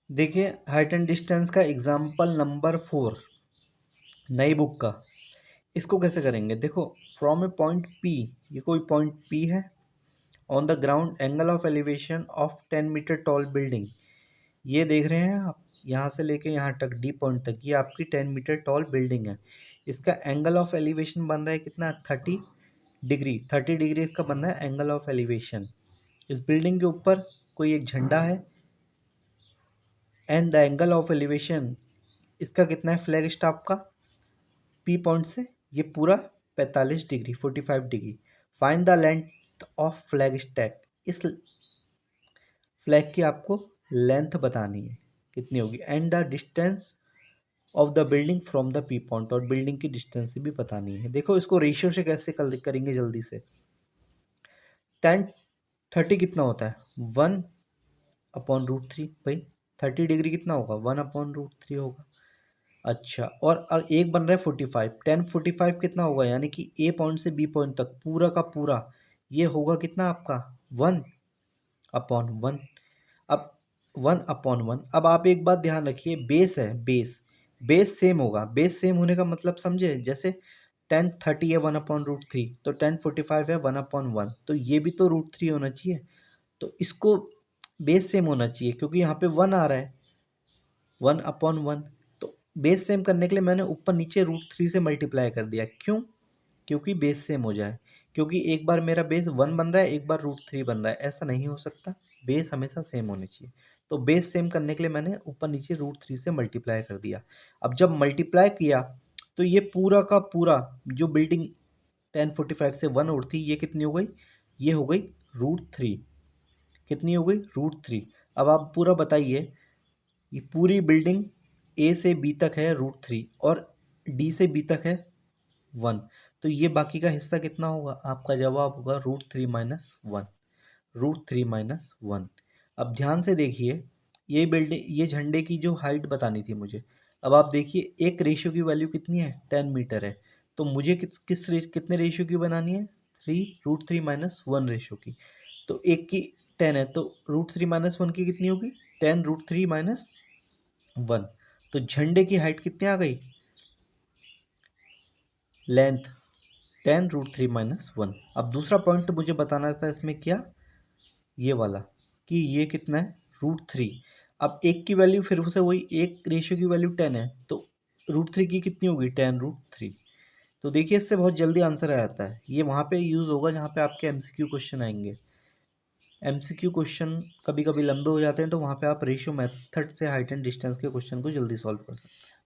देखिए height and distance का example number 4 नई बुक का। इसको कैसे करेंगे, देखो फ्रॉम ए पॉइंट पी, ये कोई पॉइंट पी है, on the ground angle of elevation of 10 metre tall building. ये देख रहे हैं आप, यहाँ से लेके यहाँ तक डी पॉइंट तक ये आपकी 10 मीटर टॉल बिल्डिंग है। इसका एंगल ऑफ एलिवेशन बन रहा है कितना, 30 डिग्री। 30 डिग्री इसका बन रहा है एंगल ऑफ एलिवेशन। इस बिल्डिंग के ऊपर कोई एक झंडा है and the angle of elevation इसका कितना है, फ्लैग स्टाफ का पी पॉइंट से ये पूरा 45 degree, 45 degree. Find the length of flag stack. इस फ्लैग की आपको लेंथ बतानी है कितनी होगी, and the distance of the building from the P point, और बिल्डिंग की डिस्टेंस भी बतानी है। देखो इसको रेशियो से कैसे करेंगे जल्दी से। 10 30 कितना होता है, 1/√3 भाई। 30 डिग्री कितना होगा, 1/√3 होगा। अच्छा, और एक बन रहा है 45, 10 45 कितना होगा, यानी कि ए पॉइंट से बी पॉइंट तक पूरा का पूरा ये होगा कितना आपका 1/1। अब 1/1। अब आप एक बात ध्यान रखिए, बेस है, बेस सेम होगा। बेस सेम होने का मतलब समझे, जैसे 10 30 है 1/√3, तो 10 45 है 1/1, तो ये भी तो √3 होना चाहिए। तो इसको बेस सेम होना चाहिए क्योंकि यहाँ पे 1 आ रहा है, 1/1। तो बेस सेम करने के लिए मैंने ऊपर नीचे √3 से मल्टीप्लाई कर दिया। क्यों, क्योंकि बेस सेम हो जाए। क्योंकि एक बार मेरा बेस 1 बन रहा है, एक बार √3 बन रहा है, ऐसा नहीं हो सकता। बेस हमेशा सेम होने चाहिए। तो बेस सेम करने के लिए मैंने ऊपर नीचे √3 से मल्टीप्लाई कर दिया। अब जब मल्टीप्लाई किया तो ये पूरा का पूरा जो बिल्डिंग 10 45 से 1 उड़ती ये कितनी हो गई, ये हो गई √3। कितनी हो गई, √3। अब आप पूरा बताइए, ये पूरी बिल्डिंग ए से बी तक है √3 और डी से बी तक है 1, तो ये बाकी का हिस्सा कितना होगा, आपका जवाब होगा √3 - 1। √3 - 1। अब ध्यान से देखिए, ये बिल्डिंग, ये झंडे की जो हाइट बतानी थी मुझे। अब आप देखिए एक रेशियो की वैल्यू कितनी है, 10 मीटर है। तो मुझे कितने रेशियो की बनानी है, 3 √3 - 1 रेशियो की। तो एक की 10 है, तो √3 - 1 की कितनी होगी, 10 √3 - 1। तो झंडे की हाइट कितनी आ गई, लेंथ 10 √3 - 1। अब दूसरा पॉइंट मुझे बताना था इसमें क्या, ये वाला, कि ये कितना है, √3। अब एक की वैल्यू फिर से वही, एक रेशियो की वैल्यू 10 है, तो √3 की कितनी होगी, 10 √3। तो देखिए इससे बहुत जल्दी आंसर आ जाता है। ये वहाँ पे यूज़ होगा जहाँ पे आपके एमसीक्यू क्वेश्चन आएंगे। एमसीक्यू क्वेश्चन कभी कभी लंबे हो जाते हैं, तो वहाँ पे आप रेशियो मेथड से हाइट एंड डिस्टेंस के क्वेश्चन को जल्दी सॉल्व कर सकते हैं।